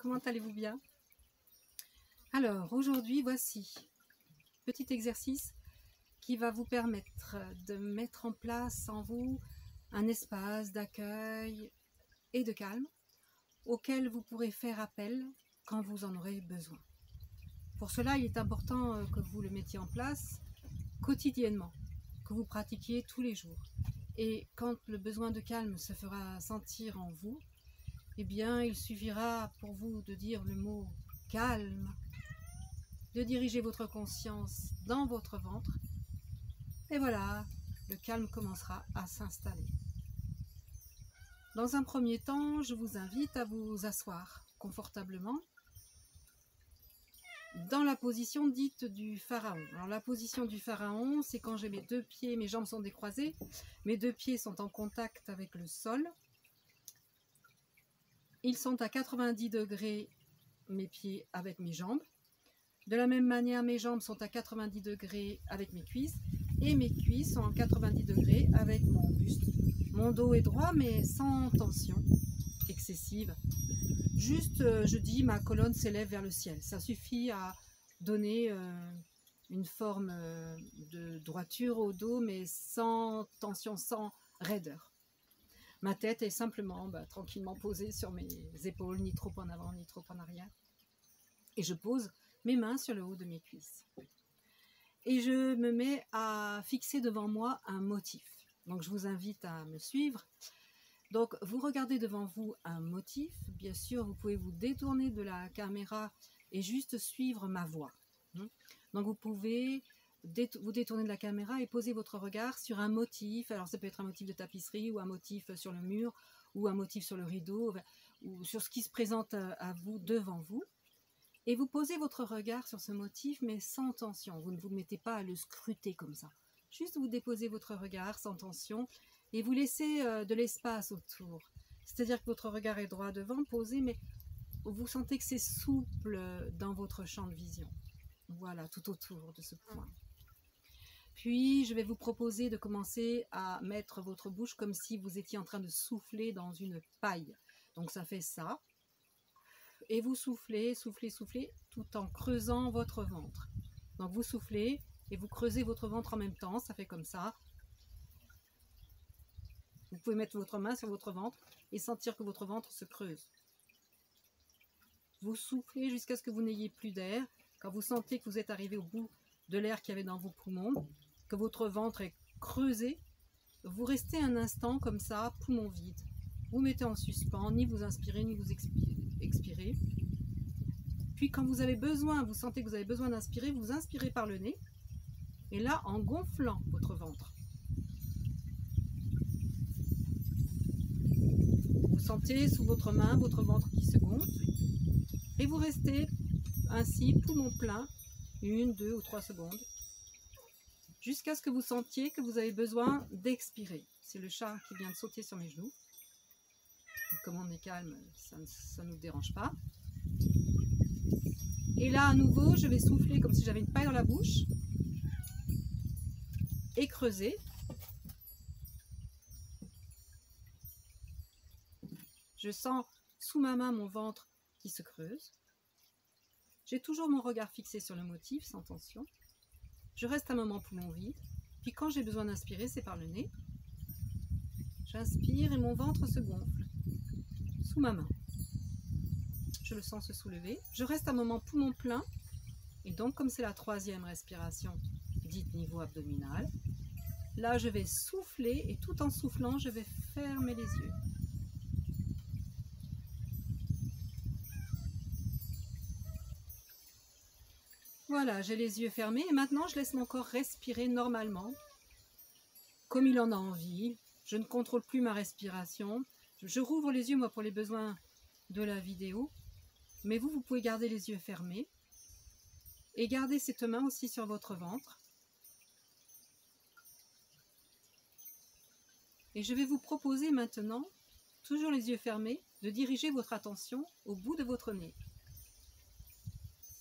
comment allez-vous bien? Alors aujourd'hui voici petit exercice qui va vous permettre de mettre en place en vous un espace d'accueil et de calme auquel vous pourrez faire appel quand vous en aurez besoin. Pour cela, il est important que vous le mettiez en place quotidiennement, que vous pratiquiez tous les jours. Et quand le besoin de calme se fera sentir en vous, eh bien, il suffira pour vous de dire le mot « calme », de diriger votre conscience dans votre ventre, et voilà, le calme commencera à s'installer. Dans un premier temps, je vous invite à vous asseoir confortablement dans la position dite du pharaon. Alors la position du pharaon, c'est quand j'ai mes deux pieds, mes jambes sont décroisées, mes deux pieds sont en contact avec le sol. Ils sont à 90 degrés, mes pieds avec mes jambes. De la même manière, mes jambes sont à 90 degrés avec mes cuisses et mes cuisses sont en 90 degrés avec mon buste. Mon dos est droit mais sans tension excessive. Juste, je dis, ma colonne s'élève vers le ciel. Ça suffit à donner une forme de droiture au dos mais sans tension, sans raideur. Ma tête est simplement tranquillement posée sur mes épaules, ni trop en avant, ni trop en arrière. Et je pose mes mains sur le haut de mes cuisses. Et je me mets à fixer devant moi un motif. Donc je vous invite à me suivre. Donc vous regardez devant vous un motif. Bien sûr, vous pouvez vous détourner de la caméra et juste suivre ma voix. Donc vous pouvez vous détourner de la caméra et poser votre regard sur un motif. Alors ça peut être un motif de tapisserie ou un motif sur le mur ou un motif sur le rideau ou sur ce qui se présente à vous devant vous. Et vous posez votre regard sur ce motif, mais sans tension. Vous ne vous mettez pas à le scruter comme ça. Juste vous déposez votre regard sans tension et vous laissez de l'espace autour. C'est-à-dire que votre regard est droit devant, posé, mais vous sentez que c'est souple dans votre champ de vision. Voilà, tout autour de ce point. Puis, je vais vous proposer de commencer à mettre votre bouche comme si vous étiez en train de souffler dans une paille. Donc, ça fait ça. Et vous soufflez, soufflez, soufflez, tout en creusant votre ventre. Donc vous soufflez et vous creusez votre ventre en même temps, ça fait comme ça. Vous pouvez mettre votre main sur votre ventre et sentir que votre ventre se creuse. Vous soufflez jusqu'à ce que vous n'ayez plus d'air. Quand vous sentez que vous êtes arrivé au bout de l'air qu'il y avait dans vos poumons, que votre ventre est creusé, vous restez un instant comme ça, poumon vide. Vous mettez en suspens, ni vous inspirez, ni vous expirez. Puis quand vous avez besoin, vous sentez que vous avez besoin d'inspirer, vous inspirez par le nez. Et là, en gonflant votre ventre. Vous sentez sous votre main votre ventre qui se gonfle. Et vous restez ainsi, poumon plein, 1, 2 ou 3 secondes. Jusqu'à ce que vous sentiez que vous avez besoin d'expirer. C'est le chat qui vient de sauter sur mes genoux. Comme on est calme, ça ne nous dérange pas. Et là, à nouveau, je vais souffler comme si j'avais une paille dans la bouche. Et creuser. Je sens sous ma main mon ventre qui se creuse. J'ai toujours mon regard fixé sur le motif, sans tension. Je reste un moment poumon vide. Puis quand j'ai besoin d'inspirer, c'est par le nez. J'inspire et mon ventre se gonfle. Sous ma main. Je le sens se soulever. Je reste un moment poumon plein. Et donc, comme c'est la troisième respiration, dite niveau abdominal, là, je vais souffler et tout en soufflant, je vais fermer les yeux. Voilà, j'ai les yeux fermés et maintenant, je laisse mon corps respirer normalement, comme il en a envie. Je ne contrôle plus ma respiration. Je rouvre les yeux, moi, pour les besoins de la vidéo. Mais vous pouvez garder les yeux fermés. Et gardez cette main aussi sur votre ventre. Et je vais vous proposer maintenant, toujours les yeux fermés, de diriger votre attention au bout de votre nez.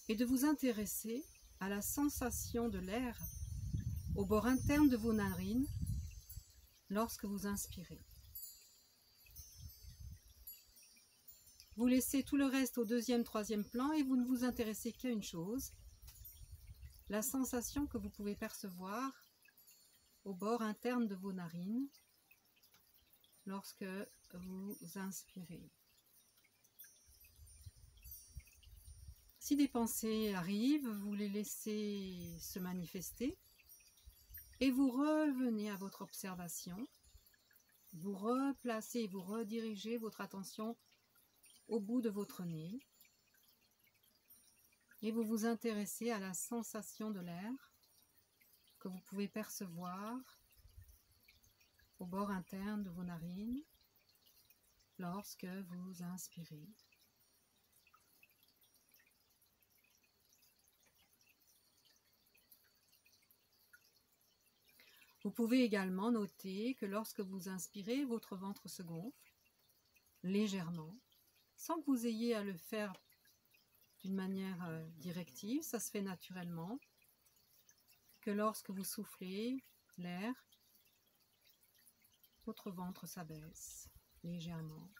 Et de vous intéresser à la sensation de l'air au bord interne de vos narines lorsque vous inspirez. Vous laissez tout le reste au deuxième, troisième plan et vous ne vous intéressez qu'à une chose, la sensation que vous pouvez percevoir au bord interne de vos narines lorsque vous inspirez. Si des pensées arrivent, vous les laissez se manifester et vous revenez à votre observation. Vous replacez, vous redirigez votre attention au bout de votre nez et vous vous intéressez à la sensation de l'air que vous pouvez percevoir au bord interne de vos narines lorsque vous inspirez. Vous pouvez également noter que lorsque vous inspirez, votre ventre se gonfle légèrement, sans que vous ayez à le faire d'une manière directive, ça se fait naturellement, que lorsque vous soufflez l'air, votre ventre s'abaisse légèrement.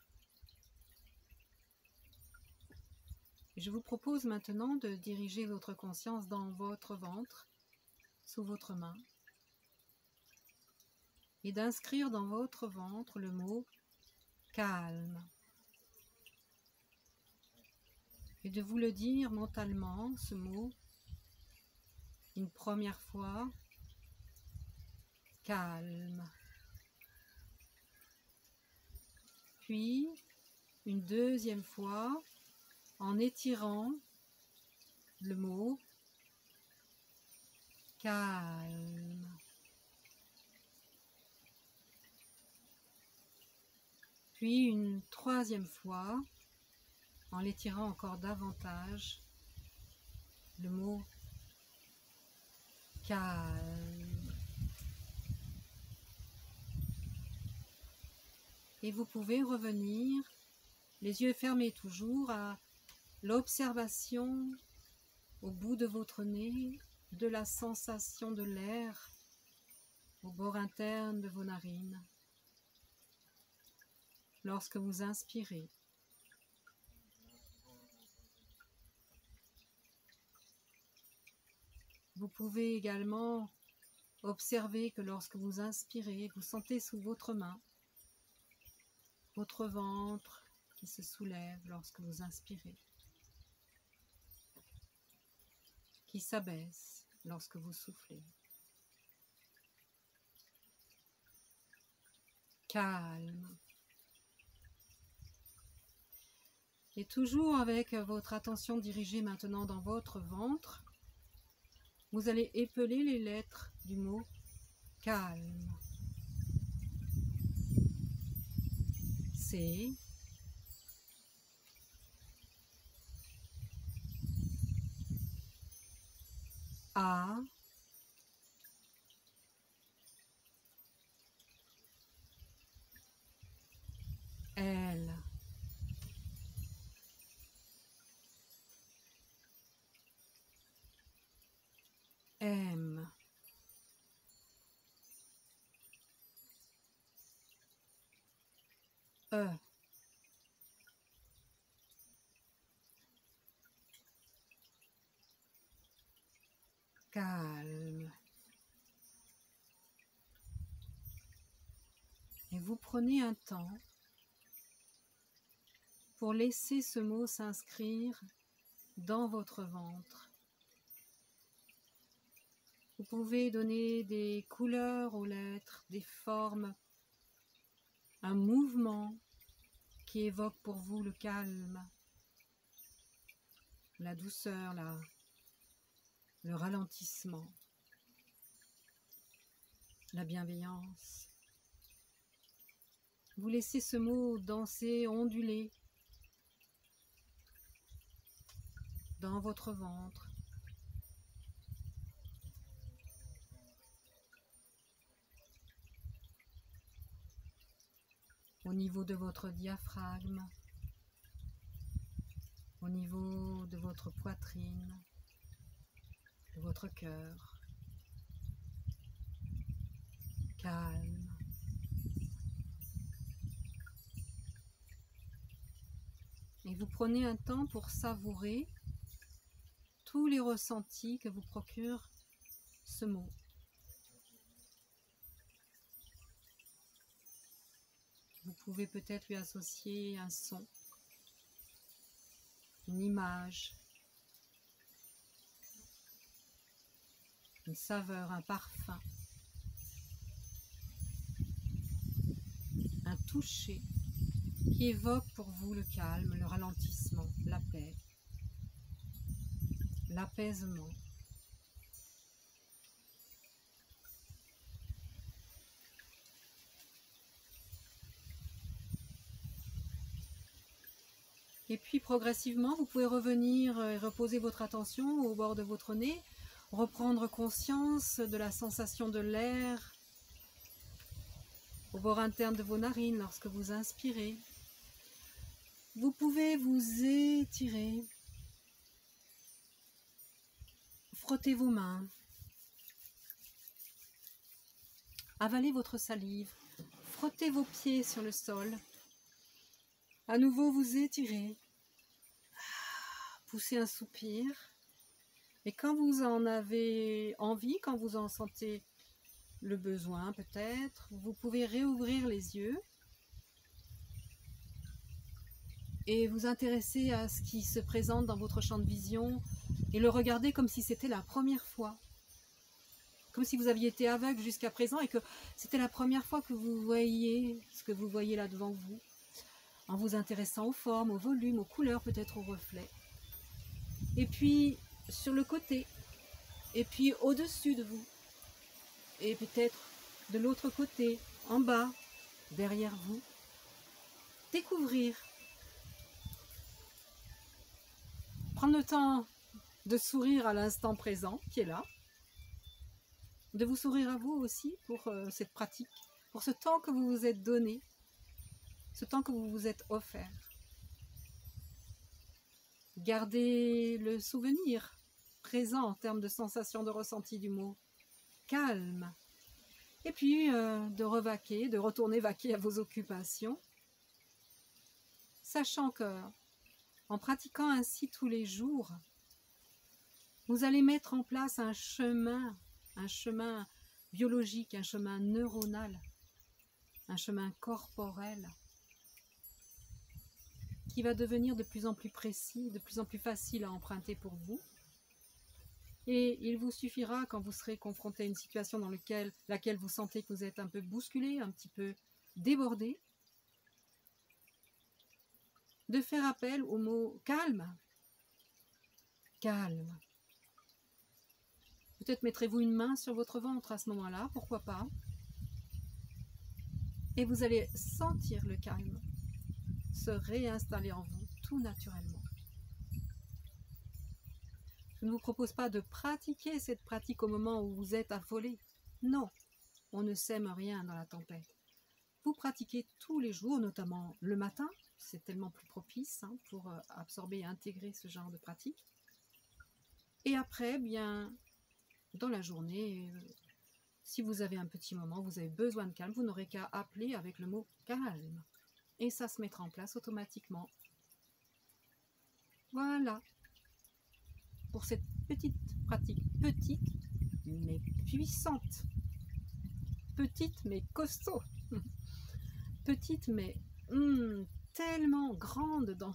Et je vous propose maintenant de diriger votre conscience dans votre ventre, sous votre main, et d'inscrire dans votre ventre le mot « calme ». Et de vous le dire mentalement, ce mot, une première fois, « calme ». Puis, une deuxième fois, en étirant le mot « calme ». Puis une troisième fois, en l'étirant encore davantage, le mot « calme ». Et vous pouvez revenir, les yeux fermés toujours, à l'observation au bout de votre nez de la sensation de l'air au bord interne de vos narines. Lorsque vous inspirez, vous pouvez également observer que lorsque vous inspirez, vous sentez sous votre main votre ventre qui se soulève lorsque vous inspirez, qui s'abaisse lorsque vous soufflez. Calme. Et toujours avec votre attention dirigée maintenant dans votre ventre, vous allez épeler les lettres du mot calme. C, A, L, M, E, calme. Et vous prenez un temps pour laisser ce mot s'inscrire dans votre ventre. Vous pouvez donner des couleurs aux lettres, des formes, un mouvement qui évoque pour vous le calme, la douceur, le ralentissement, la bienveillance. Vous laissez ce mot danser, onduler dans votre ventre. Au niveau de votre diaphragme, au niveau de votre poitrine, de votre cœur. Calme. Et vous prenez un temps pour savourer tous les ressentis que vous procure ce mot. Vous pouvez peut-être lui associer un son, une image, une saveur, un parfum, un toucher qui évoque pour vous le calme, le ralentissement, la paix, l'apaisement. Et puis progressivement, vous pouvez revenir et reposer votre attention au bord de votre nez, reprendre conscience de la sensation de l'air au bord interne de vos narines lorsque vous inspirez. Vous pouvez vous étirer, frotter vos mains, avaler votre salive, frotter vos pieds sur le sol. À nouveau vous étirez, poussez un soupir. Et quand vous en avez envie, quand vous en sentez le besoin peut-être, vous pouvez réouvrir les yeux et vous intéresser à ce qui se présente dans votre champ de vision et le regarder comme si c'était la première fois. Comme si vous aviez été aveugle jusqu'à présent et que c'était la première fois que vous voyez ce que vous voyez là devant vous, en vous intéressant aux formes, au volume, aux couleurs, peut-être aux reflets. Et puis sur le côté, et puis au-dessus de vous, et peut-être de l'autre côté, en bas, derrière vous. Découvrir. Prendre le temps de sourire à l'instant présent qui est là. De vous sourire à vous aussi pour cette pratique, pour ce temps que vous vous êtes donné, ce temps que vous vous êtes offert. Gardez le souvenir présent en termes de sensation de ressenti du mot calme. Et puis de revaquer, de retourner vaquer à vos occupations, sachant que en pratiquant ainsi tous les jours, vous allez mettre en place un chemin biologique, un chemin neuronal, un chemin corporel qui va devenir de plus en plus précis, de plus en plus facile à emprunter pour vous. Et il vous suffira, quand vous serez confronté à une situation dans laquelle vous sentez que vous êtes un peu bousculé, un petit peu débordé, de faire appel au mot calme. Calme. Peut-être mettrez-vous une main sur votre ventre à ce moment-là, pourquoi pas. Et vous allez sentir le calme se réinstaller en vous tout naturellement. Je ne vous propose pas de pratiquer cette pratique au moment où vous êtes affolé. Non, on ne sème rien dans la tempête. Vous pratiquez tous les jours, notamment le matin, c'est tellement plus propice pour absorber et intégrer ce genre de pratique. Et après, bien, dans la journée, si vous avez un petit moment, vous avez besoin de calme, vous n'aurez qu'à appeler avec le mot calme. Et ça se mettra en place automatiquement. Voilà. Pour cette petite pratique, petite mais puissante, petite mais costaud, petite mais tellement grande dans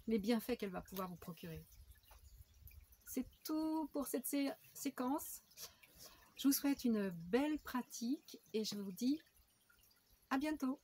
les bienfaits qu'elle va pouvoir vous procurer. C'est tout pour cette séquence. Je vous souhaite une belle pratique et je vous dis à bientôt.